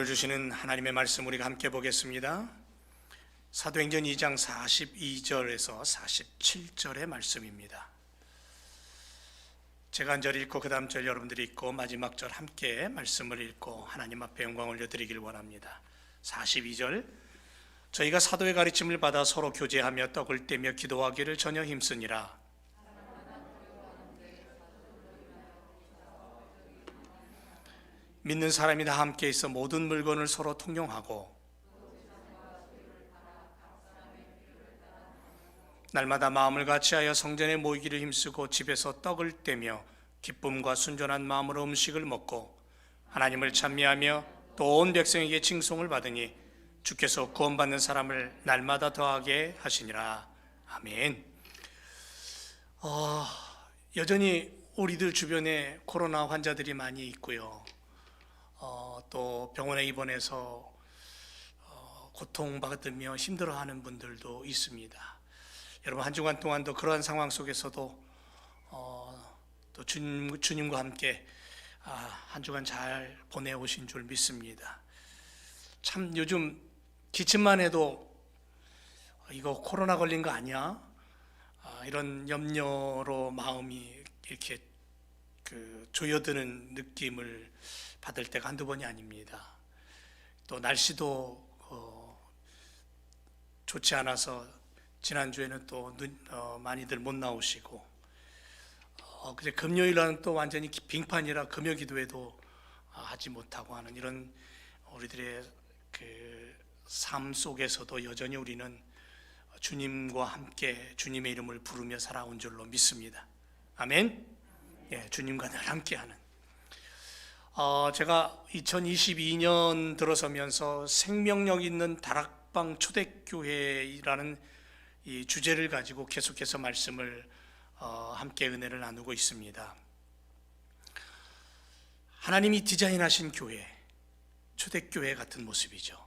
주시는 하나님의 말씀 우리가 함께 보겠습니다. 사도행전 2장 42절에서 47절의 말씀입니다. 제가 한 절 읽고 그 다음 절 여러분들이 읽고 마지막 절 함께 말씀을 읽고 하나님 앞에 영광 올려드리길 원합니다. 42절, 저희가 사도의 가르침을 받아 서로 교제하며 떡을 떼며 기도하기를 전혀 힘쓰니라. 믿는 사람이 다 함께 있어 모든 물건을 서로 통용하고 날마다 마음을 같이하여 성전에 모이기를 힘쓰고 집에서 떡을 떼며 기쁨과 순전한 마음으로 음식을 먹고 하나님을 찬미하며 또 온 백성에게 칭송을 받으니 주께서 구원받는 사람을 날마다 더하게 하시니라. 아멘. 여전히 우리들 주변에 코로나 환자들이 많이 있고요. 또 병원에 입원해서 고통받으며 힘들어하는 분들도 있습니다. 여러분, 한 주간 동안도 그러한 상황 속에서도 또 주님과 함께 한 주간 잘 보내오신 줄 믿습니다. 참 요즘 기침만 해도 이거 코로나 걸린 거 아니야? 이런 염려로 마음이 이렇게 조여드는 느낌을 받을 때가 한두 번이 아닙니다. 또 날씨도 좋지 않아서 지난주에는 또 많이들 못 나오시고 그제 금요일날은 또 완전히 빙판이라 금요 기도회도 하지 못하고 하는 이런 우리들의 삶 속에서도 여전히 우리는 주님과 함께 주님의 이름을 부르며 살아온 줄로 믿습니다. 아멘. 예, 주님과 늘 함께하는. 제가 2022년 들어서면서 생명력 있는 다락방 초대교회라는 이 주제를 가지고 계속해서 말씀을 함께 은혜를 나누고 있습니다. 하나님이 디자인하신 교회, 초대교회 같은 모습이죠.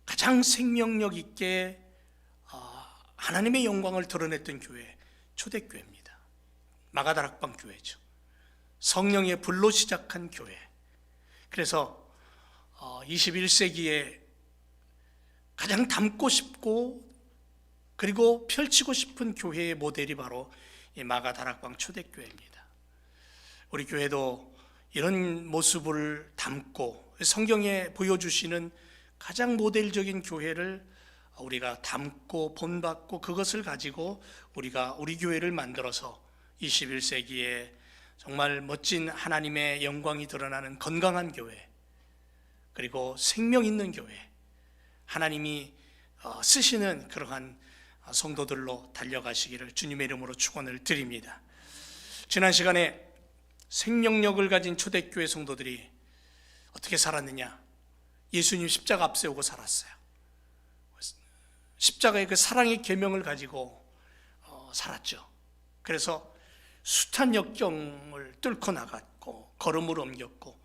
가장 생명력 있게 하나님의 영광을 드러냈던 교회, 초대교회입니다. 마가다락방 교회죠. 성령의 불로 시작한 교회. 그래서 21세기에 가장 닮고 싶고 그리고 펼치고 싶은 교회의 모델이 바로 이 마가다락방 초대교회입니다. 우리 교회도 이런 모습을 담고 성경에 보여주시는 가장 모델적인 교회를 우리가 담고 본받고 그것을 가지고 우리가 우리 교회를 만들어서 21세기에 정말 멋진 하나님의 영광이 드러나는 건강한 교회, 그리고 생명 있는 교회, 하나님이 쓰시는 그러한 성도들로 달려가시기를 주님의 이름으로 축원을 드립니다. 지난 시간에 생명력을 가진 초대교회 성도들이 어떻게 살았느냐? 예수님 십자가 앞세우고 살았어요. 십자가의 그 사랑의 계명을 가지고 살았죠. 그래서 숱한 역경을 뚫고 나갔고 걸음을 옮겼고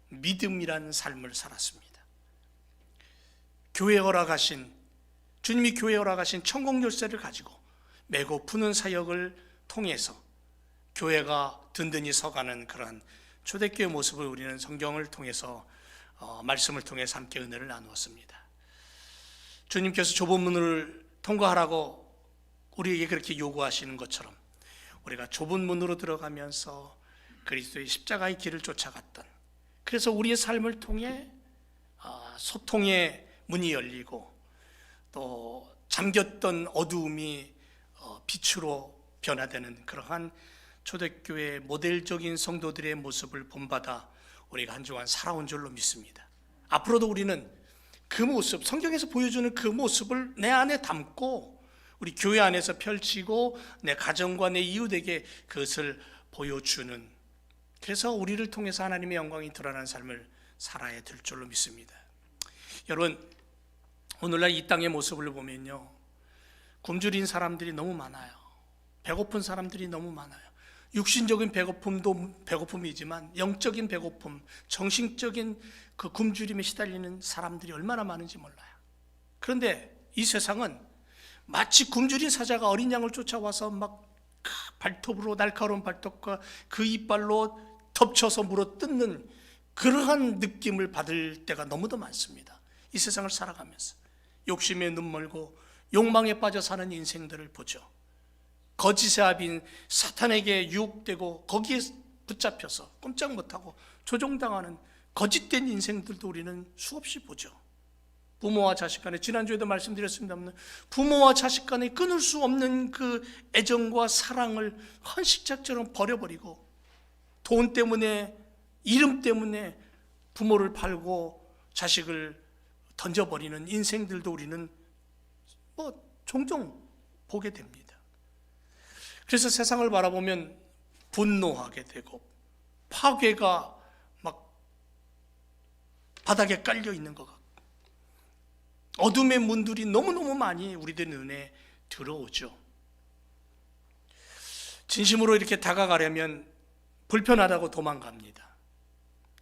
믿음이라는 삶을 살았습니다. 교회 허락하신, 주님이 교회 허락하신 천국 열쇠를 가지고 메고 푸는 사역을 통해서 교회가 든든히 서가는 그러한 초대교회 모습을 우리는 성경을 통해서 말씀을 통해서 함께 은혜를 나누었습니다. 주님께서 좁은 문을 통과하라고 우리에게 그렇게 요구하시는 것처럼 우리가 좁은 문으로 들어가면서 그리스도의 십자가의 길을 쫓아갔던, 그래서 우리의 삶을 통해 소통의 문이 열리고 또 잠겼던 어두움이 빛으로 변화되는 그러한 초대교회 모델적인 성도들의 모습을 본받아 우리가 한 주간 살아온 줄로 믿습니다. 앞으로도 우리는 그 모습, 성경에서 보여주는 그 모습을 내 안에 담고 우리 교회 안에서 펼치고 내 가정과 내 이웃에게 그것을 보여주는, 그래서 우리를 통해서 하나님의 영광이 드러나는 삶을 살아야 될 줄로 믿습니다. 여러분, 오늘날 이 땅의 모습을 보면요, 굶주린 사람들이 너무 많아요. 배고픈 사람들이 너무 많아요. 육신적인 배고픔도 배고픔이지만 영적인 배고픔, 정신적인 그 굶주림에 시달리는 사람들이 얼마나 많은지 몰라요. 그런데 이 세상은 마치 굶주린 사자가 어린 양을 쫓아와서 막 발톱으로, 날카로운 발톱과 그 이빨로 덮쳐서 물어뜯는 그러한 느낌을 받을 때가 너무도 많습니다. 이 세상을 살아가면서 욕심에 눈멀고 욕망에 빠져 사는 인생들을 보죠. 거짓의 아비인 사탄에게 유혹되고 거기에 붙잡혀서 꼼짝 못하고 조종당하는 거짓된 인생들도 우리는 수없이 보죠. 부모와 자식 간에, 지난주에도 말씀드렸습니다만, 부모와 자식 간에 끊을 수 없는 그 애정과 사랑을 헌식짝처럼 버려버리고 돈 때문에, 이름 때문에 부모를 팔고 자식을 던져버리는 인생들도 우리는 종종 보게 됩니다. 그래서 세상을 바라보면 분노하게 되고 파괴가 막 바닥에 깔려 있는 것 같고 어둠의 문들이 너무너무 많이 우리들 눈에 들어오죠. 진심으로 이렇게 다가가려면 불편하다고 도망갑니다.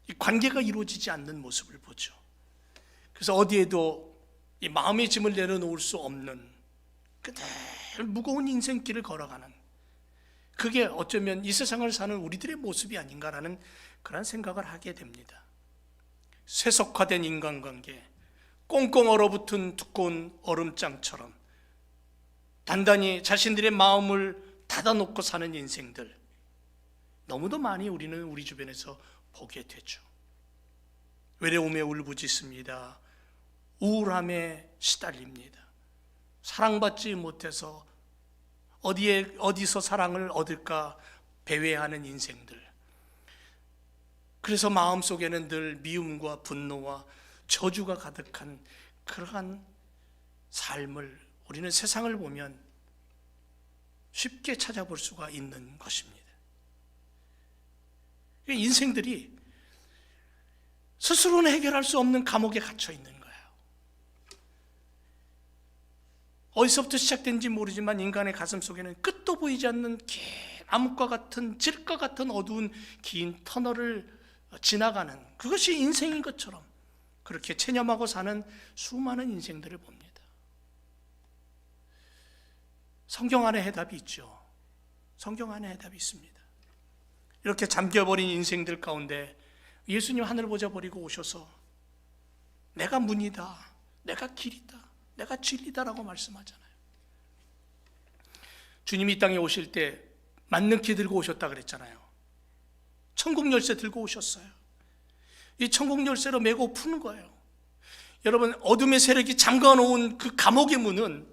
이 관계가 이루어지지 않는 모습을 보죠. 그래서 어디에도 이 마음의 짐을 내려놓을 수 없는 그대로 무거운 인생길을 걸어가는, 그게 어쩌면 이 세상을 사는 우리들의 모습이 아닌가라는 그런 생각을 하게 됩니다. 세속화된 인간관계, 꽁꽁 얼어붙은 두꺼운 얼음장처럼 단단히 자신들의 마음을 닫아놓고 사는 인생들, 너무도 많이 우리는 우리 주변에서 보게 되죠. 외로움에 울부짖습니다. 우울함에 시달립니다. 사랑받지 못해서 어디서 사랑을 얻을까 배회하는 인생들. 그래서 마음속에는 늘 미움과 분노와 저주가 가득한 그러한 삶을 우리는 세상을 보면 쉽게 찾아볼 수가 있는 것입니다. 인생들이 스스로는 해결할 수 없는 감옥에 갇혀 있는 거예요. 어디서부터 시작된지 모르지만 인간의 가슴 속에는 끝도 보이지 않는 긴 암흑과 같은 질과 같은 어두운 긴 터널을 지나가는, 그것이 인생인 것처럼 그렇게 체념하고 사는 수많은 인생들을 봅니다. 성경 안에 해답이 있죠. 성경 안에 해답이 있습니다. 이렇게 잠겨버린 인생들 가운데 예수님 하늘 보자 버리고 오셔서 내가 문이다, 내가 길이다, 내가 진리다라고 말씀하잖아요. 주님이 이 땅에 오실 때 만능키 들고 오셨다 그랬잖아요. 천국 열쇠 들고 오셨어요. 이 천국 열쇠로 메고 푸는 거예요. 여러분, 어둠의 세력이 잠가놓은 그 감옥의 문은,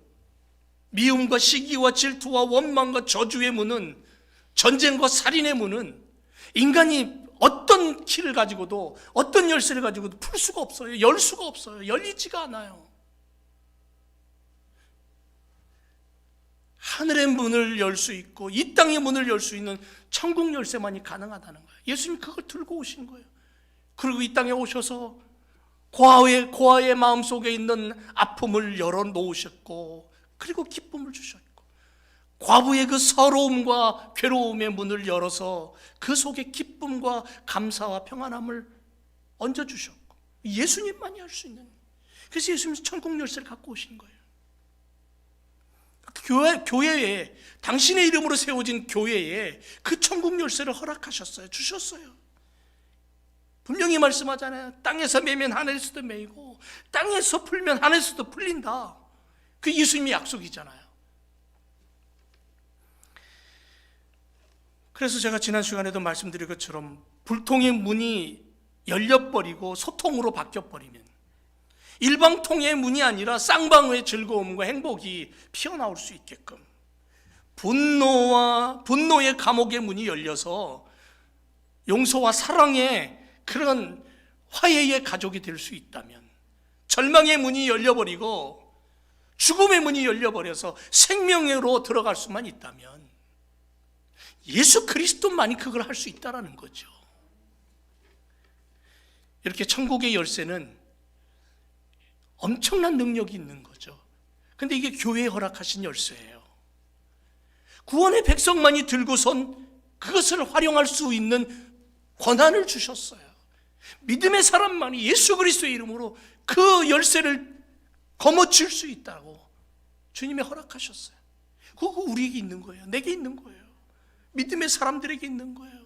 미움과 시기와 질투와 원망과 저주의 문은, 전쟁과 살인의 문은 인간이 어떤 키를 가지고도, 어떤 열쇠를 가지고도 풀 수가 없어요. 열 수가 없어요. 열리지가 않아요. 하늘의 문을 열 수 있고 이 땅의 문을 열 수 있는 천국 열쇠만이 가능하다는 거예요. 예수님 그걸 들고 오신 거예요. 그리고 이 땅에 오셔서 고아의 마음속에 있는 아픔을 열어놓으셨고, 그리고 기쁨을 주셨고, 과부의 그 서러움과 괴로움의 문을 열어서 그 속에 기쁨과 감사와 평안함을 얹어주셨고, 예수님만이 할 수 있는, 그래서 예수님이 천국 열쇠를 갖고 오신 거예요. 교회에, 당신의 이름으로 세워진 교회에 그 천국 열쇠를 허락하셨어요. 주셨어요. 분명히 말씀하잖아요. 땅에서 매면 하늘에서도 매이고 땅에서 풀면 하늘에서도 풀린다. 그 예수님의 약속이잖아요. 그래서 제가 지난 시간에도 말씀드린 것처럼 불통의 문이 열려버리고 소통으로 바뀌어버리면, 일방통의 문이 아니라 쌍방의 즐거움과 행복이 피어나올 수 있게끔, 분노의 감옥의 문이 열려서 용서와 사랑의 그런 화해의 가족이 될 수 있다면, 절망의 문이 열려버리고 죽음의 문이 열려버려서 생명으로 들어갈 수만 있다면, 예수 그리스도만이 그걸 할 수 있다는 거죠. 이렇게 천국의 열쇠는 엄청난 능력이 있는 거죠. 근데 이게 교회에 허락하신 열쇠예요. 구원의 백성만이 들고선 그것을 활용할 수 있는 권한을 주셨어요. 믿음의 사람만이 예수 그리스도의 이름으로 그 열쇠를 거머쥘 수 있다고 주님이 허락하셨어요. 그거 우리에게 있는 거예요. 내게 있는 거예요. 믿음의 사람들에게 있는 거예요.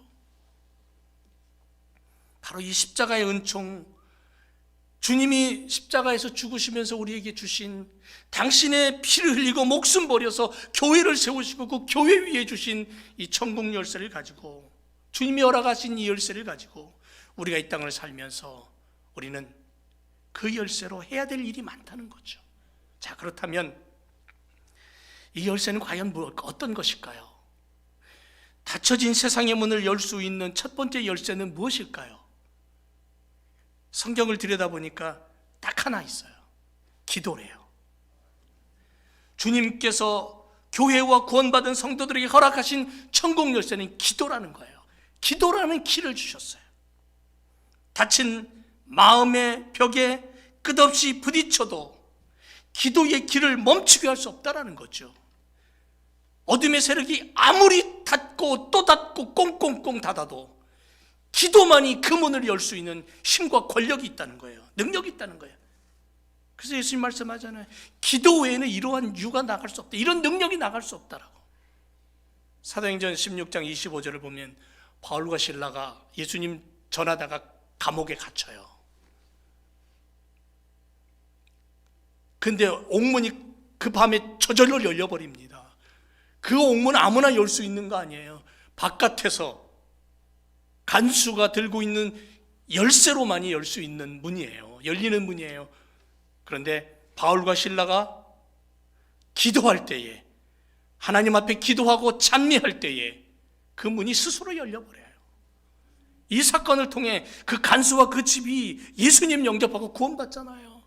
바로 이 십자가의 은총, 주님이 십자가에서 죽으시면서 우리에게 주신, 당신의 피를 흘리고 목숨 버려서 교회를 세우시고 그 교회 위에 주신 이 천국 열쇠를 가지고, 주님이 허락하신 이 열쇠를 가지고 우리가 이 땅을 살면서 우리는 그 열쇠로 해야 될 일이 많다는 거죠. 자, 그렇다면 이 열쇠는 과연 어떤 것일까요? 닫혀진 세상의 문을 열 수 있는 첫 번째 열쇠는 무엇일까요? 성경을 들여다보니까 딱 하나 있어요. 기도래요. 주님께서 교회와 구원받은 성도들에게 허락하신 천국 열쇠는 기도라는 거예요. 기도라는 키를 주셨어요. 닫힌 마음의 벽에 끝없이 부딪혀도 기도의 길을 멈추게 할 수 없다는 거죠. 어둠의 세력이 아무리 닫고 또 닫고 꽁꽁꽁 닫아도 기도만이 그 문을 열 수 있는 힘과 권력이 있다는 거예요. 능력이 있다는 거예요. 그래서 예수님 말씀하잖아요. 기도 외에는 이러한 유가 나갈 수 없다. 이런 능력이 나갈 수 없다라고. 사도행전 16장 25절을 보면 바울과 실라가 예수님 전하다가 감옥에 갇혀요. 근데 옥문이 그 밤에 저절로 열려버립니다. 그 옥문 아무나 열 수 있는 거 아니에요. 바깥에서 간수가 들고 있는 열쇠로만이 열 수 있는 문이에요. 열리는 문이에요. 그런데 바울과 실라가 기도할 때에, 하나님 앞에 기도하고 찬미할 때에 그 문이 스스로 열려버려요. 이 사건을 통해 그 간수와 그 집이 예수님 영접하고 구원받잖아요.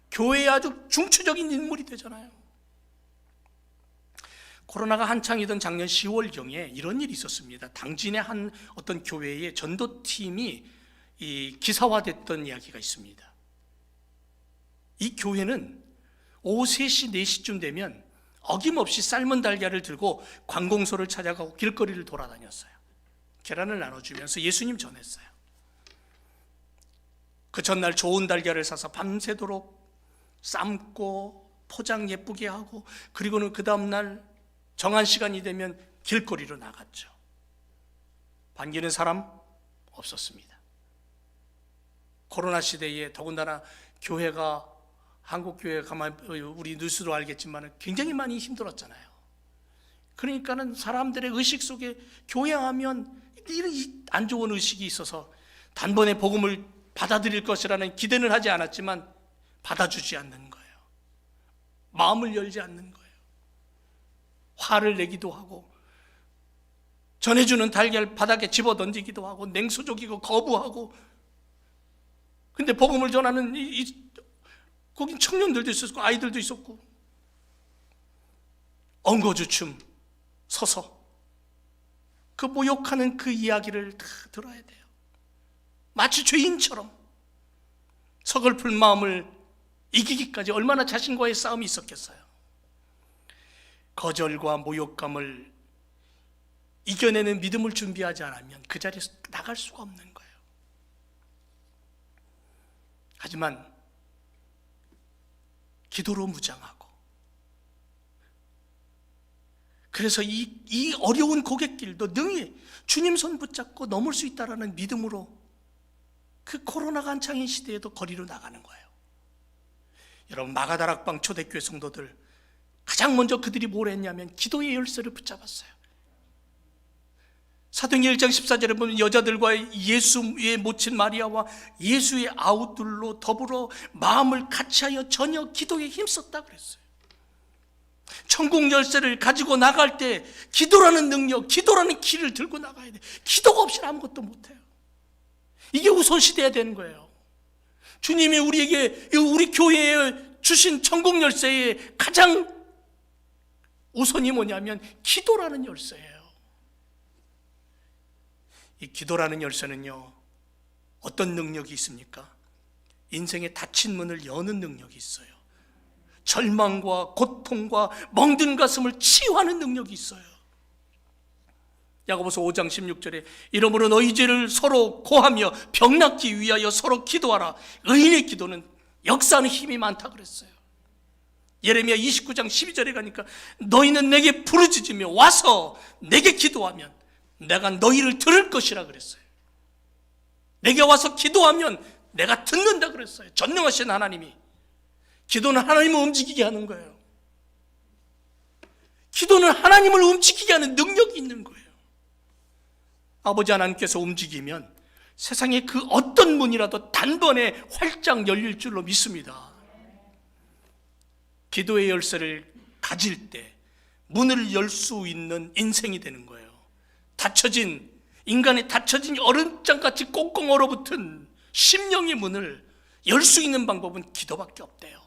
교회에 아주 중추적인 인물이 되잖아요. 코로나가 한창이던 작년 10월경에 이런 일이 있었습니다. 당진의 한 어떤 교회의 전도팀이 기사화됐던 이야기가 있습니다. 이 교회는 오후 3시, 4시쯤 되면 어김없이 삶은 달걀을 들고 관공서를 찾아가고 길거리를 돌아다녔어요. 계란을 나눠주면서 예수님 전했어요. 그 전날 좋은 달걀을 사서 밤새도록 삶고 포장 예쁘게 하고, 그리고는 그 다음날 정한 시간이 되면 길거리로 나갔죠. 반기는 사람 없었습니다. 코로나 시대에 더군다나 교회가, 한국교회가 가만 우리 뉴스로 알겠지만 굉장히 많이 힘들었잖아요. 그러니까는 사람들의 의식 속에 교회하면 이런 안 좋은 의식이 있어서 단번에 복음을 받아들일 것이라는 기대는 하지 않았지만 받아주지 않는 거예요. 마음을 열지 않는 거예요. 화를 내기도 하고, 전해주는 달걀 바닥에 집어 던지기도 하고, 냉소적이고 거부하고. 근데 복음을 전하는 거긴 청년들도 있었고 아이들도 있었고, 엉거주춤 서서 그 모욕하는 그 이야기를 다 들어야 돼요. 마치 죄인처럼 서글픈 마음을 이기기까지 얼마나 자신과의 싸움이 있었겠어요. 거절과 모욕감을 이겨내는 믿음을 준비하지 않으면 그 자리에서 나갈 수가 없는 거예요. 하지만 기도로 무장하고, 그래서 이 어려운 고갯길도 능히 주님 손 붙잡고 넘을 수 있다는 믿음으로 그 코로나가 한창인 시대에도 거리로 나가는 거예요. 여러분, 마가다락방 초대교회 성도들 가장 먼저 그들이 뭘 했냐면 기도의 열쇠를 붙잡았어요. 사도행전 1장 14절에 보면 여자들과 예수의 모친 마리아와 예수의 아우들로 더불어 마음을 같이하여 전혀 기도에 힘썼다 그랬어요. 천국 열쇠를 가지고 나갈 때 기도라는 능력, 기도라는 길을 들고 나가야 돼. 기도가 없이는 아무것도 못해요. 이게 우선시돼야 되는 거예요. 주님이 우리에게, 우리 교회에 주신 천국 열쇠의 가장 우선이 뭐냐면 기도라는 열쇠예요. 이 기도라는 열쇠는요, 어떤 능력이 있습니까? 인생의 닫힌 문을 여는 능력이 있어요. 절망과 고통과 멍든 가슴을 치유하는 능력이 있어요. 야고보서 5장 16절에 이러므로 너희 죄를 서로 고하며 병 낫기 위하여 서로 기도하라. 의인의 기도는 역사하는 힘이 많다 그랬어요. 예레미야 29장 12절에 가니까 너희는 내게 부르짖으며 와서 내게 기도하면 내가 너희를 들을 것이라 그랬어요. 내게 와서 기도하면 내가 듣는다 그랬어요. 전능하신 하나님이. 기도는 하나님을 움직이게 하는 거예요. 기도는 하나님을 움직이게 하는 능력이 있는 거예요. 아버지 하나님께서 움직이면 세상의 그 어떤 문이라도 단번에 활짝 열릴 줄로 믿습니다. 기도의 열쇠를 가질 때 문을 열 수 있는 인생이 되는 거예요. 인간의 닫혀진 얼음장같이 꽁꽁 얼어붙은 심령의 문을 열 수 있는 방법은 기도밖에 없대요.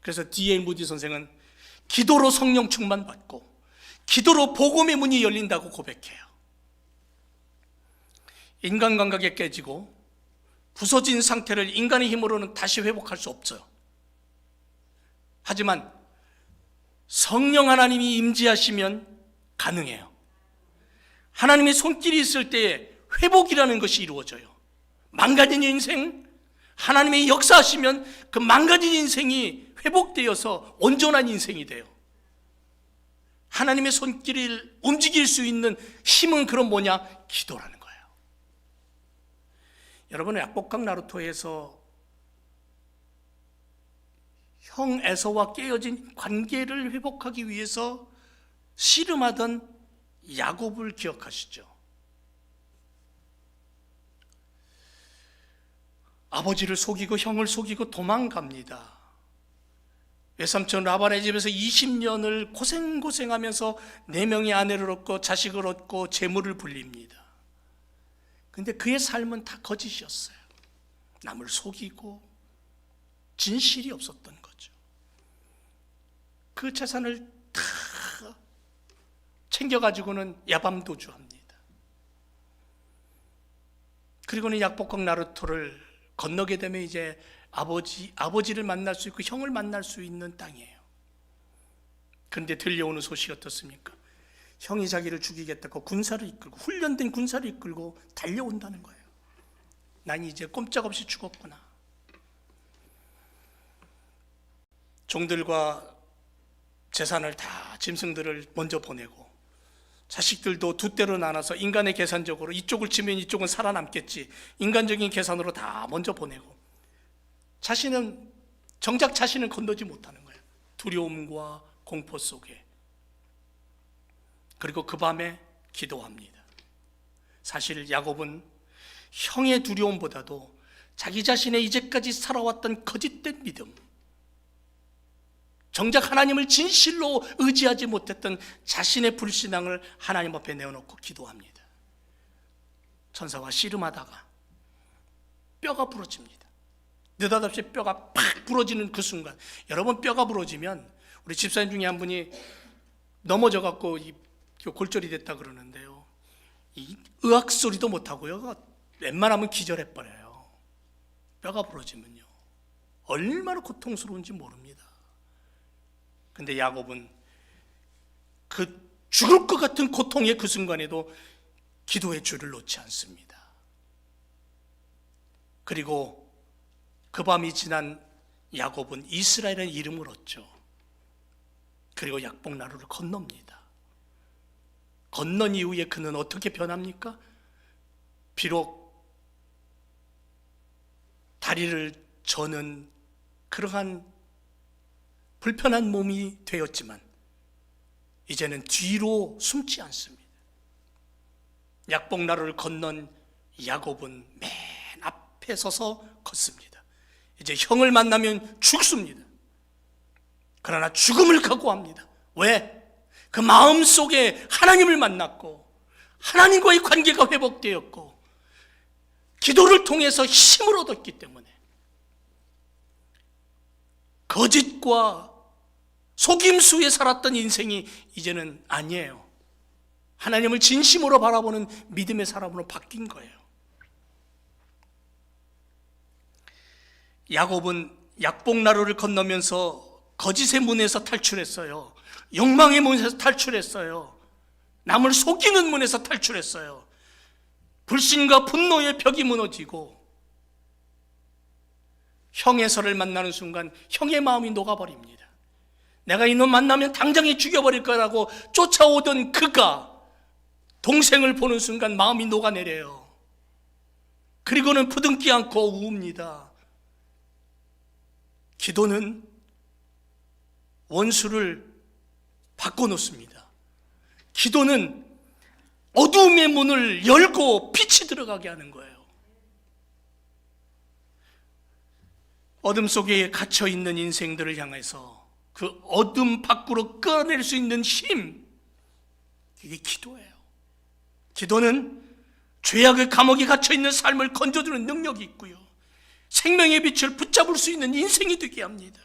그래서 D.L. 무디 선생은 기도로 성령 충만 받고 기도로 복음의 문이 열린다고 고백해요. 인간관계가 깨지고 부서진 상태를 인간의 힘으로는 다시 회복할 수 없어요. 하지만 성령 하나님이 임재하시면 가능해요. 하나님의 손길이 있을 때에 회복이라는 것이 이루어져요. 망가진 인생, 하나님의 역사하시면 그 망가진 인생이 회복되어서 온전한 인생이 돼요. 하나님의 손길을 움직일 수 있는 힘은 그럼 뭐냐? 기도라는 거예요. 여러분, 약복강 나루토에서 형 에서와 깨어진 관계를 회복하기 위해서 씨름하던 야곱을 기억하시죠? 아버지를 속이고 형을 속이고 도망갑니다. 외삼촌 라반의 집에서 20년을 고생하면서 4명의 아내를 얻고 자식을 얻고 재물을 불립니다. 근데 그의 삶은 다 거짓이었어요. 남을 속이고 진실이 없었던 거죠. 그 재산을 다 챙겨가지고는 야밤도주합니다. 그리고는 약복강 나루토를 건너게 되면 이제 아버지를 만날 수 있고 형을 만날 수 있는 땅이에요. 그런데 들려오는 소식이 어떻습니까? 형이 자기를 죽이겠다고 군사를 이끌고, 훈련된 군사를 이끌고 달려온다는 거예요. 난 이제 꼼짝없이 죽었구나. 종들과 재산을 다, 짐승들을 먼저 보내고 자식들도 두 대로 나눠서 인간의 계산적으로 이쪽을 치면 이쪽은 살아남겠지, 인간적인 계산으로 다 먼저 보내고 정작 자신은 건너지 못하는 거예요. 두려움과 공포 속에. 그리고 그 밤에 기도합니다. 사실 야곱은 형의 두려움보다도 자기 자신의 이제까지 살아왔던 거짓된 믿음, 정작 하나님을 진실로 의지하지 못했던 자신의 불신앙을 하나님 앞에 내어놓고 기도합니다. 천사와 씨름하다가 뼈가 부러집니다. 느닷없이 뼈가 팍 부러지는 그 순간, 여러분, 뼈가 부러지면, 우리 집사님 중에 한 분이 넘어져갖고 골절이 됐다 그러는데요, 이 의학 소리도 못하고요, 웬만하면 기절해버려요. 뼈가 부러지면요 얼마나 고통스러운지 모릅니다. 근데 야곱은 그 죽을 것 같은 고통의 그 순간에도 기도의 줄을 놓지 않습니다. 그리고 그 밤이 지난 야곱은 이스라엘의 이름을 얻죠. 그리고 약복나루를 건넙니다. 건넌 이후에 그는 어떻게 변합니까? 비록 다리를 저는 그러한 불편한 몸이 되었지만 이제는 뒤로 숨지 않습니다. 약복나루를 건넌 야곱은 맨 앞에 서서 걷습니다. 이제 형을 만나면 죽습니다. 그러나 죽음을 각오합니다. 왜? 그 마음속에 하나님을 만났고 하나님과의 관계가 회복되었고 기도를 통해서 힘을 얻었기 때문에 거짓과 속임수에 살았던 인생이 이제는 아니에요. 하나님을 진심으로 바라보는 믿음의 사람으로 바뀐 거예요. 야곱은 약복나루를 건너면서 거짓의 문에서 탈출했어요. 욕망의 문에서 탈출했어요. 남을 속이는 문에서 탈출했어요. 불신과 분노의 벽이 무너지고 형에서를 만나는 순간 형의 마음이 녹아버립니다. 내가 이놈 만나면 당장에 죽여버릴 거라고 쫓아오던 그가 동생을 보는 순간 마음이 녹아내려요. 그리고는 부둥키 않고 우웁니다. 기도는 원수를 바꿔놓습니다. 기도는 어두움의 문을 열고 빛이 들어가게 하는 거예요. 어둠 속에 갇혀있는 인생들을 향해서 그 어둠 밖으로 끌어낼 수 있는 힘, 이게 기도예요. 기도는 죄악의 감옥에 갇혀있는 삶을 건져주는 능력이 있고요, 생명의 빛을 붙잡을 수 있는 인생이 되게 합니다.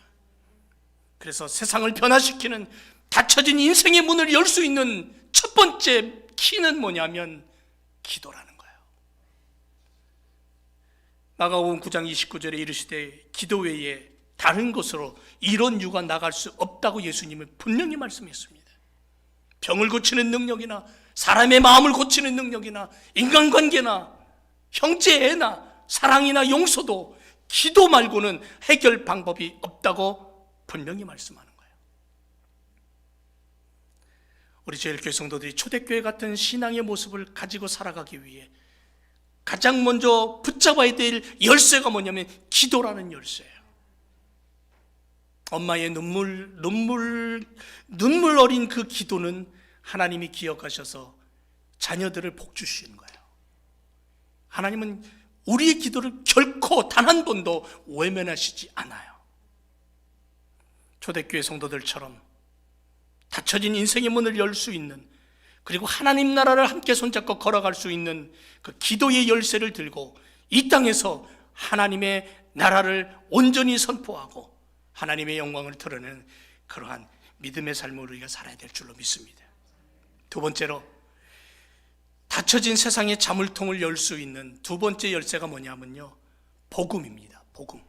그래서 세상을 변화시키는 닫혀진 인생의 문을 열 수 있는 첫 번째 키는 뭐냐면 기도라는 거예요. 마가복음 9장 29절에 이르시되 기도 외에 다른 것으로 이런 유가 나갈 수 없다고 예수님은 분명히 말씀했습니다. 병을 고치는 능력이나 사람의 마음을 고치는 능력이나 인간관계나 형제애나 사랑이나 용서도 기도 말고는 해결 방법이 없다고 분명히 말씀하는 거예요. 우리 제일교회 성도들이 초대교회 같은 신앙의 모습을 가지고 살아가기 위해 가장 먼저 붙잡아야 될 열쇠가 뭐냐면 기도라는 열쇠예요. 엄마의 눈물 어린 그 기도는 하나님이 기억하셔서 자녀들을 복 주시는 거예요. 하나님은 우리의 기도를 결코 단 한 번도 외면하시지 않아요. 초대교회 성도들처럼 닫혀진 인생의 문을 열 수 있는, 그리고 하나님 나라를 함께 손잡고 걸어갈 수 있는 그 기도의 열쇠를 들고 이 땅에서 하나님의 나라를 온전히 선포하고 하나님의 영광을 드러내는 그러한 믿음의 삶을 우리가 살아야 될 줄로 믿습니다. 두 번째로, 닫혀진 세상의 자물통을 열 수 있는 두 번째 열쇠가 뭐냐면요, 복음입니다. 복음.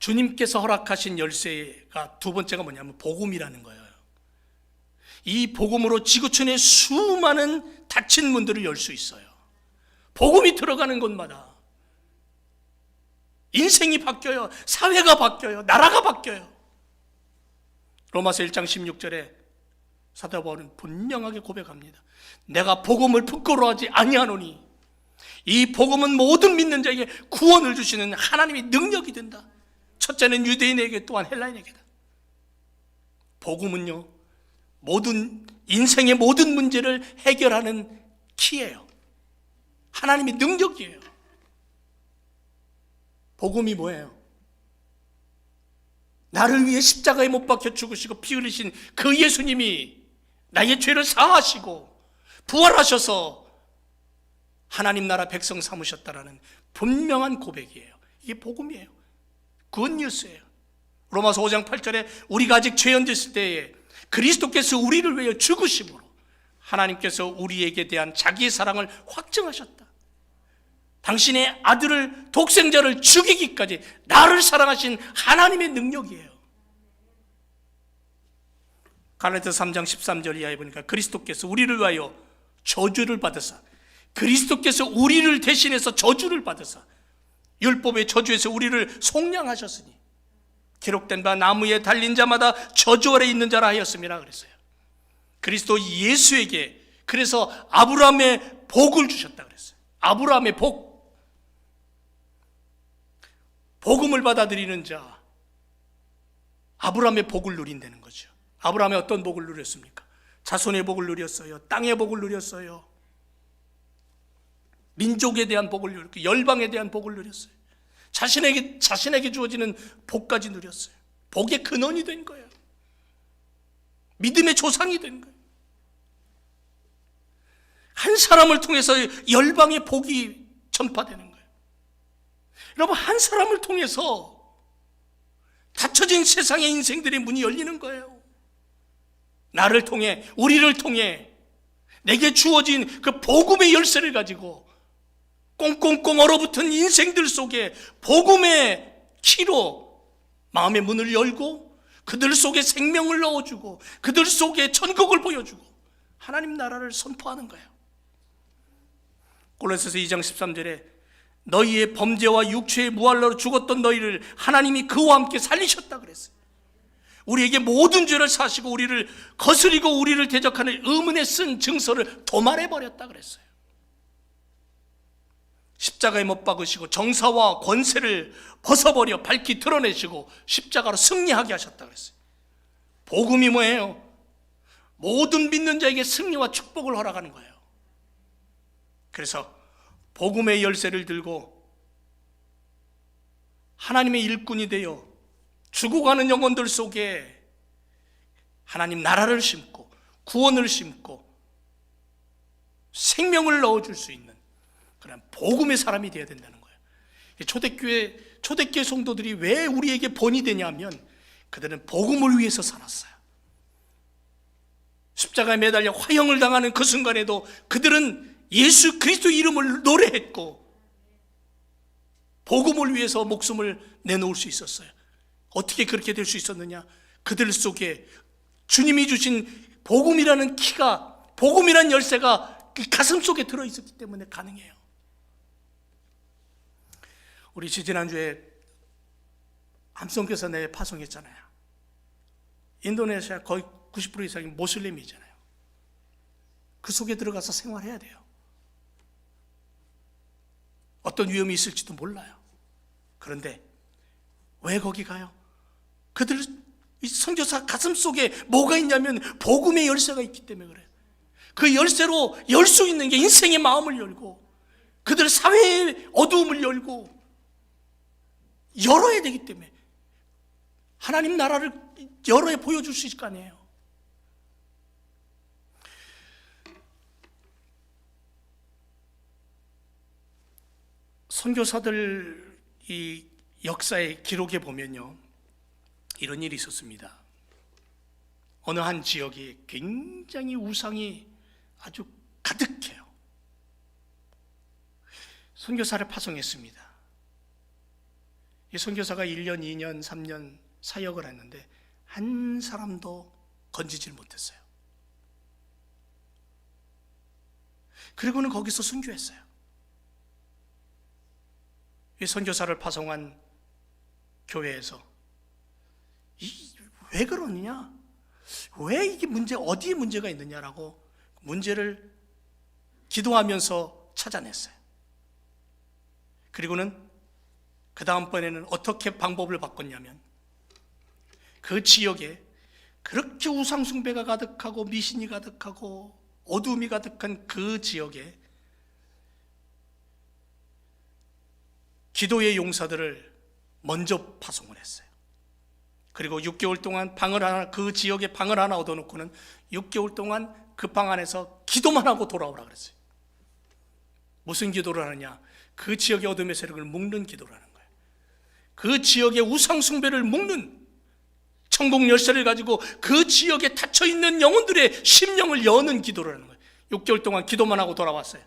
주님께서 허락하신 열쇠가 두 번째가 뭐냐면 복음이라는 거예요. 이 복음으로 지구촌의 수많은 닫힌 문들을 열 수 있어요. 복음이 들어가는 곳마다 인생이 바뀌어요. 사회가 바뀌어요. 나라가 바뀌어요. 로마서 1장 16절에 사도 바울은 분명하게 고백합니다. 내가 복음을 부끄러워하지 아니하노니 이 복음은 모든 믿는 자에게 구원을 주시는 하나님의 능력이 된다. 첫째는 유대인에게, 또한 헬라인에게다. 복음은요, 인생의 모든 문제를 해결하는 키예요. 하나님의 능력이에요. 복음이 뭐예요? 나를 위해 십자가에 못 박혀 죽으시고 피 흘리신 그 예수님이 나의 죄를 사하시고 부활하셔서 하나님 나라 백성 삼으셨다라는 분명한 고백이에요. 이게 복음이에요. 굿뉴스예요. 로마서 5장 8절에 우리가 아직 죄인됐을 때에 그리스도께서 우리를 위해 죽으심으로 하나님께서 우리에게 대한 자기의 사랑을 확증하셨다. 당신의 아들을, 독생자를 죽이기까지 나를 사랑하신 하나님의 능력이에요. 갈라디아서 3장 13절 이하에 보니까 그리스도께서 우리를 위하여 저주를 받으사, 그리스도께서 우리를 대신해서 저주를 받으사 율법의 저주에서 우리를 속량하셨으니 기록된 바 나무에 달린 자마다 저주 아래 있는 자라 하였음이라 그랬어요. 그리스도 예수에게 그래서 아브라함의 복을 주셨다 그랬어요. 아브라함의 복, 복음을 받아들이는 자, 아브라함의 복을 누린다는 거죠. 아브라함이 어떤 복을 누렸습니까? 자손의 복을 누렸어요. 땅의 복을 누렸어요. 민족에 대한 복을 누렸고 열방에 대한 복을 누렸어요. 자신에게 주어지는 복까지 누렸어요. 복의 근원이 된 거예요. 믿음의 조상이 된 거예요. 한 사람을 통해서 열방의 복이 전파되는 거예요. 여러분, 한 사람을 통해서 닫혀진 세상의 인생들의 문이 열리는 거예요. 나를 통해, 우리를 통해 내게 주어진 그 복음의 열쇠를 가지고 꽁꽁꽁 얼어붙은 인생들 속에 복음의 키로 마음의 문을 열고 그들 속에 생명을 넣어주고 그들 속에 천국을 보여주고 하나님 나라를 선포하는 거예요. 골로새서 2장 13절에 너희의 범죄와 육체의 무할로 죽었던 너희를 하나님이 그와 함께 살리셨다 그랬어요. 우리에게 모든 죄를 사시고 우리를 거스리고 우리를 대적하는 의문에 쓴 증서를 도말해버렸다 그랬어요. 십자가에 못 박으시고 정사와 권세를 벗어버려 밝히 드러내시고 십자가로 승리하게 하셨다고 했어요. 복음이 뭐예요? 모든 믿는 자에게 승리와 축복을 허락하는 거예요. 그래서 복음의 열쇠를 들고 하나님의 일꾼이 되어 죽어가는 영혼들 속에 하나님 나라를 심고 구원을 심고 생명을 넣어줄 수 있는 그런 복음의 사람이 되어야 된다는 거예요. 초대교회 성도들이 왜 우리에게 본이 되냐면 그들은 복음을 위해서 살았어요. 십자가에 매달려 화형을 당하는 그 순간에도 그들은 예수 그리스도 이름을 노래했고 복음을 위해서 목숨을 내놓을 수 있었어요. 어떻게 그렇게 될 수 있었느냐? 그들 속에 주님이 주신 복음이라는 키가, 복음이라는 열쇠가 그 가슴 속에 들어있었기 때문에 가능해요. 우리 지난주에 암송교사 내에 파송했잖아요. 인도네시아 거의 90% 이상이 모슬림이잖아요. 그 속에 들어가서 생활해야 돼요. 어떤 위험이 있을지도 몰라요. 그런데 왜 거기 가요? 그들 선교사 가슴 속에 뭐가 있냐면 복음의 열쇠가 있기 때문에 그래요. 그 열쇠로 열 수 있는 게 인생의 마음을 열고 그들 사회의 어두움을 열고 열어야 되기 때문에 하나님 나라를 열어 보여줄 수 있을 거 아니에요. 선교사들 이 역사의 기록에 보면요, 이런 일이 있었습니다. 어느 한 지역에 굉장히 우상이 아주 가득해요. 선교사를 파송했습니다. 이 선교사가 1년, 2년, 3년 사역을 했는데 한 사람도 건지질 못했어요. 그리고는 거기서 순교했어요. 이 선교사를 파송한 교회에서 왜 그러느냐? 왜 이게 어디에 문제가 있느냐라고 문제를 기도하면서 찾아냈어요. 그리고는 그 다음번에는 어떻게 방법을 바꿨냐면 그 지역에 그렇게 우상숭배가 가득하고 미신이 가득하고 어두움이 가득한 그 지역에 기도의 용사들을 먼저 파송을 했어요. 그리고 6개월 동안 그 지역에 방을 하나 얻어놓고는 6개월 동안 그 방 안에서 기도만 하고 돌아오라 그랬어요. 무슨 기도를 하느냐? 그 지역의 어둠의 세력을 묶는 기도를 하는 거예요. 그 지역의 우상 숭배를 묶는 천국 열쇠를 가지고 그 지역에 닫혀있는 영혼들의 심령을 여는 기도를 하는 거예요. 6개월 동안 기도만 하고 돌아왔어요.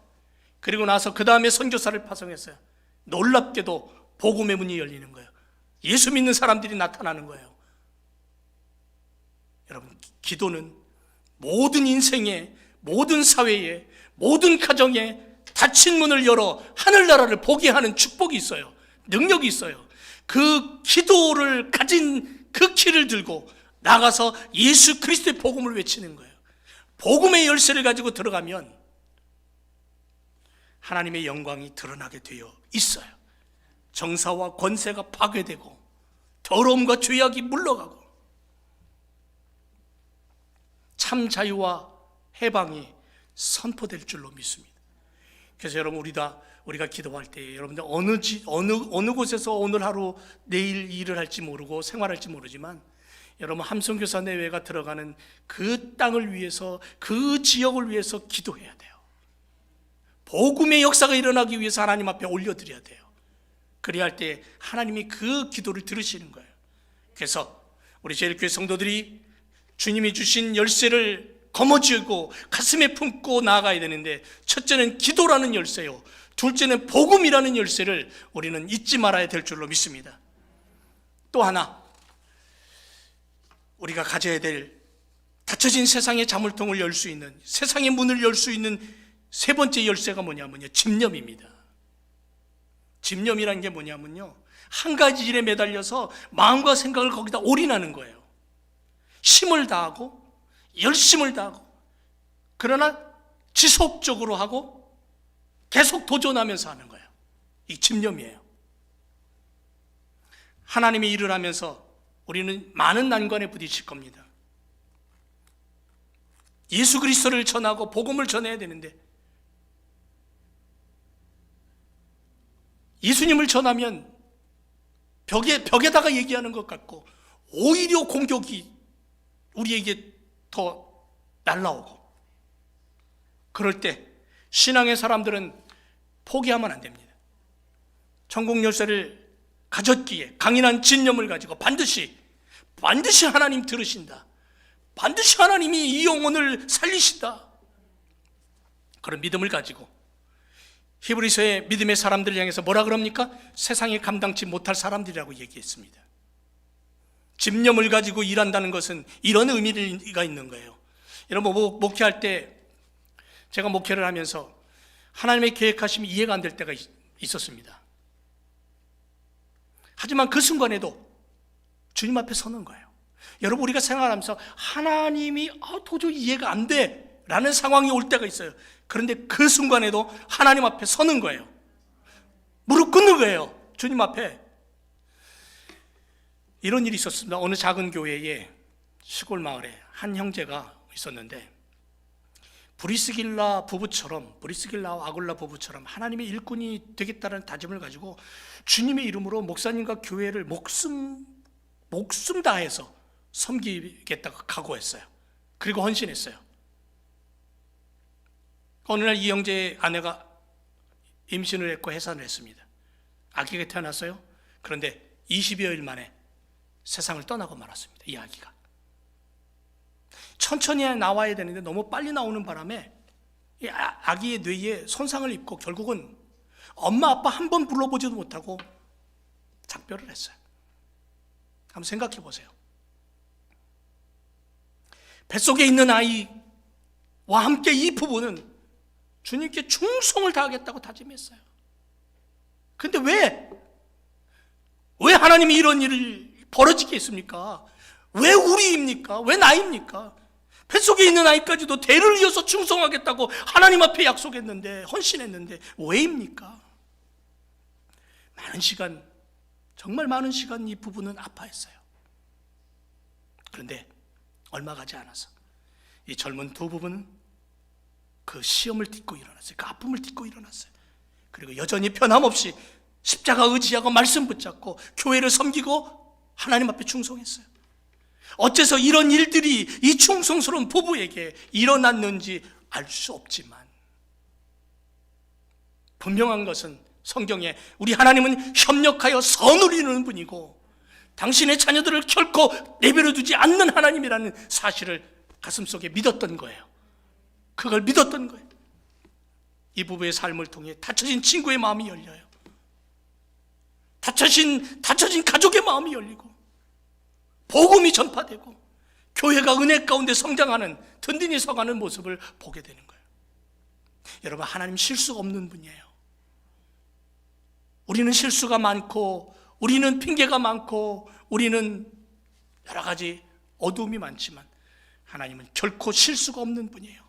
그리고 나서 그 다음에 선교사를 파송했어요. 놀랍게도 복음의 문이 열리는 거예요. 예수 믿는 사람들이 나타나는 거예요. 여러분, 기도는 모든 인생에, 모든 사회에, 모든 가정에 닫힌 문을 열어 하늘나라를 보게 하는 축복이 있어요. 능력이 있어요. 그 기도를 가진 그 키를 들고 나가서 예수 그리스도의 복음을 외치는 거예요. 복음의 열쇠를 가지고 들어가면 하나님의 영광이 드러나게 되어 있어요. 정사와 권세가 파괴되고 더러움과 죄악이 물러가고 참 자유와 해방이 선포될 줄로 믿습니다. 그래서 여러분, 우리가 기도할 때 여러분들 어느 곳에서 오늘 하루 내일 일을 할지 모르고 생활할지 모르지만 여러분, 함성교사 내외가 들어가는 그 땅을 위해서, 그 지역을 위해서 기도해야 돼요. 복음의 역사가 일어나기 위해서 하나님 앞에 올려드려야 돼요. 그래야 할 때 하나님이 그 기도를 들으시는 거예요. 그래서 우리 제일교회 성도들이 주님이 주신 열쇠를 거머쥐고 가슴에 품고 나아가야 되는데, 첫째는 기도라는 열쇠요, 둘째는 복음이라는 열쇠를 우리는 잊지 말아야 될 줄로 믿습니다. 또 하나 우리가 가져야 될, 닫혀진 세상의 자물통을 열 수 있는, 세상의 문을 열 수 있는 세 번째 열쇠가 뭐냐면요, 집념입니다. 집념이라는 게 뭐냐면요, 한 가지 일에 매달려서 마음과 생각을 거기다 올인하는 거예요. 힘을 다하고 열심을 다하고, 그러나 지속적으로 하고 계속 도전하면서 하는 거예요. 이 집념이에요. 하나님의 일을 하면서 우리는 많은 난관에 부딪힐 겁니다. 예수 그리스도를 전하고 복음을 전해야 되는데 예수님을 전하면 벽에다가 얘기하는 것 같고 오히려 공격이 우리에게 더 날라오고, 그럴 때 신앙의 사람들은 포기하면 안 됩니다. 천국 열쇠를 가졌기에 강인한 진념을 가지고 반드시 하나님 들으신다, 반드시 하나님이 이 영혼을 살리신다, 그런 믿음을 가지고 히브리서의 믿음의 사람들을 향해서 뭐라 그럽니까? 세상에 감당치 못할 사람들이라고 얘기했습니다. 집념을 가지고 일한다는 것은 이런 의미가 있는 거예요. 여러분, 목회할 때 제가 목회를 하면서 하나님의 계획하심이 이해가 안 될 때가 있었습니다. 하지만 그 순간에도 주님 앞에 서는 거예요. 여러분, 우리가 생활하면서 하나님이 도저히 이해가 안 돼 라는 상황이 올 때가 있어요. 그런데 그 순간에도 하나님 앞에 서는 거예요. 무릎 꿇는 거예요, 주님 앞에. 이런 일이 있었습니다. 어느 작은 교회에, 시골 마을에 한 형제가 있었는데 브리스길라와 아굴라 부부처럼 하나님의 일꾼이 되겠다는 다짐을 가지고 주님의 이름으로 목사님과 교회를 목숨 다해서 섬기겠다고 각오했어요. 그리고 헌신했어요. 어느 날 이 형제의 아내가 임신을 했고 해산을 했습니다. 아기가 태어났어요. 그런데 20여일 만에 세상을 떠나고 말았습니다. 이 아기가 천천히 나와야 되는데 너무 빨리 나오는 바람에 이 아기의 뇌에 손상을 입고 결국은 엄마 아빠 한 번 불러보지도 못하고 작별을 했어요. 한번 생각해 보세요. 뱃속에 있는 아이와 함께 이 부부는 주님께 충성을 다하겠다고 다짐했어요. 그런데 왜 하나님이 이런 일을 벌어지게 했습니까? 왜 우리입니까? 왜 나입니까? 뱃속에 있는 아이까지도 대를 이어서 충성하겠다고 하나님 앞에 약속했는데, 헌신했는데 왜입니까? 정말 많은 시간 이 부부는 아파했어요. 그런데 얼마 가지 않아서 이 젊은 두 부부는 그 시험을 딛고 일어났어요. 그 아픔을 딛고 일어났어요. 그리고 여전히 변함없이 십자가 의지하고 말씀 붙잡고 교회를 섬기고 하나님 앞에 충성했어요. 어째서 이런 일들이 이 충성스러운 부부에게 일어났는지 알 수 없지만 분명한 것은 성경에 우리 하나님은 협력하여 선을 이루는 분이고 당신의 자녀들을 결코 내버려 두지 않는 하나님이라는 사실을 가슴속에 믿었던 거예요. 그걸 믿었던 거예요. 이 부부의 삶을 통해 닫혀진 친구의 마음이 열려요. 닫혀진 가족의 마음이 열리고 복음이 전파되고 교회가 은혜 가운데 성장하는, 든든히 서가는 모습을 보게 되는 거예요. 여러분, 하나님 실수가 없는 분이에요. 우리는 실수가 많고 우리는 핑계가 많고 우리는 여러 가지 어두움이 많지만 하나님은 결코 실수가 없는 분이에요.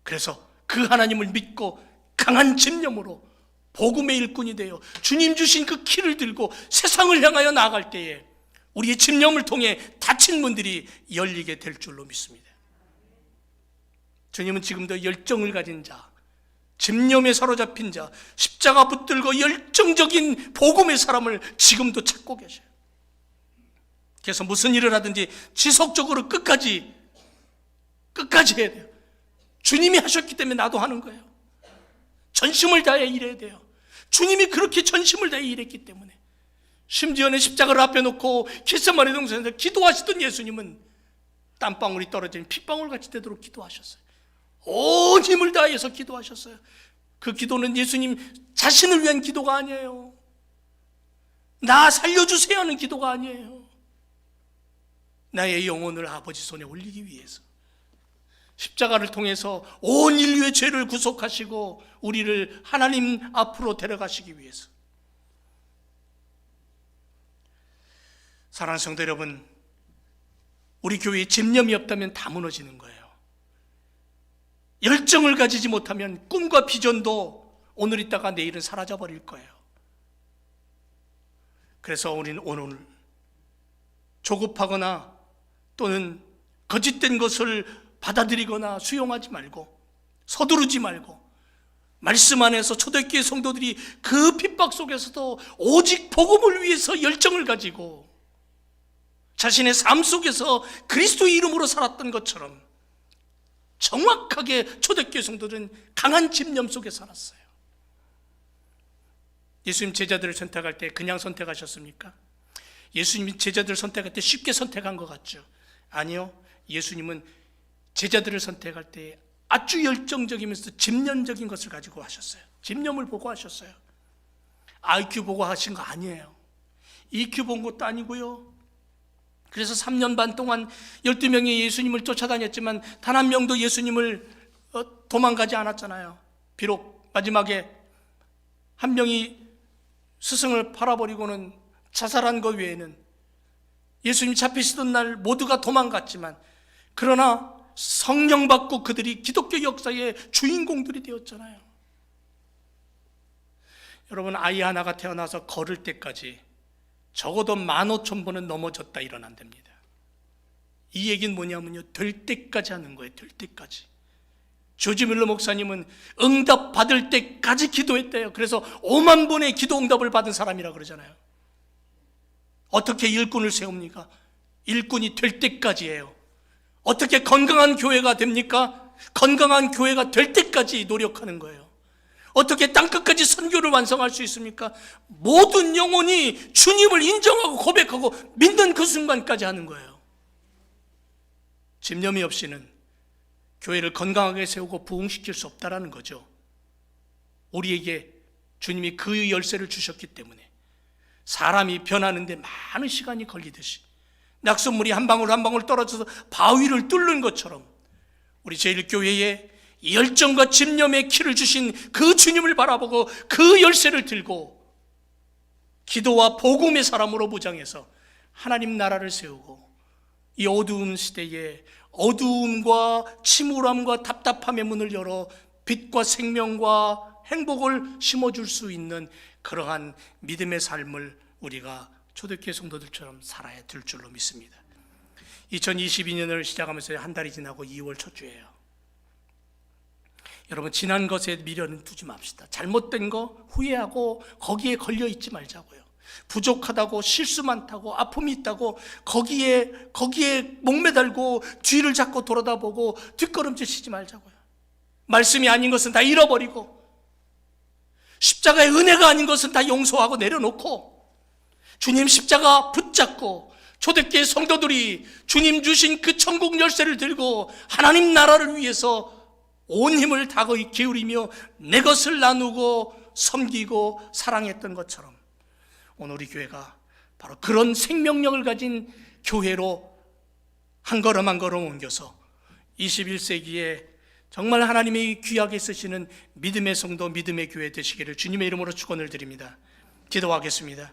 그래서 그 하나님을 믿고 강한 집념으로 복음의 일꾼이 되어 주님 주신 그 키를 들고 세상을 향하여 나아갈 때에 우리의 집념을 통해 닫힌 문들이 열리게 될 줄로 믿습니다. 주님은 지금도 열정을 가진 자, 집념에 사로잡힌 자, 십자가 붙들고 열정적인 복음의 사람을 지금도 찾고 계셔요. 그래서 무슨 일을 하든지 지속적으로 끝까지 해야 돼요. 주님이 하셨기 때문에 나도 하는 거예요. 전심을 다해 일해야 돼요. 주님이 그렇게 전심을 다해 일했기 때문에. 심지어는 십자가를 앞에 놓고 겟세마네 동산에서 기도하시던 예수님은 땀방울이 떨어지는 핏방울 같이 되도록 기도하셨어요. 온 힘을 다해서 기도하셨어요. 그 기도는 예수님 자신을 위한 기도가 아니에요. 나 살려주세요 하는 기도가 아니에요. 나의 영혼을 아버지 손에 올리기 위해서 십자가를 통해서 온 인류의 죄를 구속하시고 우리를 하나님 앞으로 데려가시기 위해서. 사랑하는 성도 여러분, 우리 교회에 집념이 없다면 다 무너지는 거예요. 열정을 가지지 못하면 꿈과 비전도 오늘 있다가 내일은 사라져 버릴 거예요. 그래서 우리는 오늘 조급하거나 또는 거짓된 것을 받아들이거나 수용하지 말고 서두르지 말고 말씀 안에서 초대교회 성도들이 그 핍박 속에서도 오직 복음을 위해서 열정을 가지고 자신의 삶 속에서 그리스도의 이름으로 살았던 것처럼 정확하게 초대교회 성도들은 강한 집념 속에 살았어요. 예수님 제자들을 선택할 때 그냥 선택하셨습니까? 예수님이 제자들을 선택할 때 쉽게 선택한 것 같죠? 아니요. 예수님은 제자들을 선택할 때 아주 열정적이면서 집념적인 것을 가지고 하셨어요. 집념을 보고 하셨어요. IQ 보고 하신 거 아니에요. EQ 본 것도 아니고요. 그래서 3년 반 동안 12명이 예수님을 쫓아다녔지만 단 한 명도 예수님을 도망가지 않았잖아요. 비록 마지막에 한 명이 스승을 팔아버리고는 자살한 것 외에는 예수님 잡히시던 날 모두가 도망갔지만, 그러나 성령 받고 그들이 기독교 역사의 주인공들이 되었잖아요. 여러분, 아이 하나가 태어나서 걸을 때까지 적어도 15,000번은 넘어졌다 일어난답니다. 이 얘기는 뭐냐면요, 될 때까지 하는 거예요. 될 때까지. 조지 밀러 목사님은 응답 받을 때까지 기도했대요. 그래서 5만 번의 기도 응답을 받은 사람이라 그러잖아요. 어떻게 일꾼을 세웁니까? 일꾼이 될 때까지예요. 어떻게 건강한 교회가 됩니까? 건강한 교회가 될 때까지 노력하는 거예요. 어떻게 땅끝까지 선교를 완성할 수 있습니까? 모든 영혼이 주님을 인정하고 고백하고 믿는 그 순간까지 하는 거예요. 집념이 없이는 교회를 건강하게 세우고 부흥시킬 수 없다라는 거죠. 우리에게 주님이 그 열쇠를 주셨기 때문에 사람이 변하는데 많은 시간이 걸리듯이 낙숫물이 한 방울 한 방울 떨어져서 바위를 뚫는 것처럼 우리 제1교회에 열정과 집념의 키를 주신 그 주님을 바라보고 그 열쇠를 들고 기도와 복음의 사람으로 무장해서 하나님 나라를 세우고 이 어두운 시대에 어두움과 침울함과 답답함의 문을 열어 빛과 생명과 행복을 심어줄 수 있는 그러한 믿음의 삶을 우리가 초대교회 성도들처럼 살아야 될 줄로 믿습니다. 2022년을 시작하면서 한 달이 지나고 2월 첫 주예요. 여러분, 지난 것에 미련은 두지 맙시다. 잘못된 거 후회하고 거기에 걸려 있지 말자고요. 부족하다고 실수 많다고 아픔이 있다고 거기에 목매달고 뒤를 잡고 돌아다보고 뒷걸음질 치지 말자고요. 말씀이 아닌 것은 다 잃어버리고 십자가의 은혜가 아닌 것은 다 용서하고 내려놓고 주님 십자가 붙잡고 초대교회 성도들이 주님 주신 그 천국 열쇠를 들고 하나님 나라를 위해서 온 힘을 다 기울이며 내 것을 나누고 섬기고 사랑했던 것처럼 오늘 우리 교회가 바로 그런 생명력을 가진 교회로 한 걸음 한 걸음 옮겨서 21세기에 정말 하나님이 귀하게 쓰시는 믿음의 성도, 믿음의 교회 되시기를 주님의 이름으로 축원을 드립니다. 기도하겠습니다.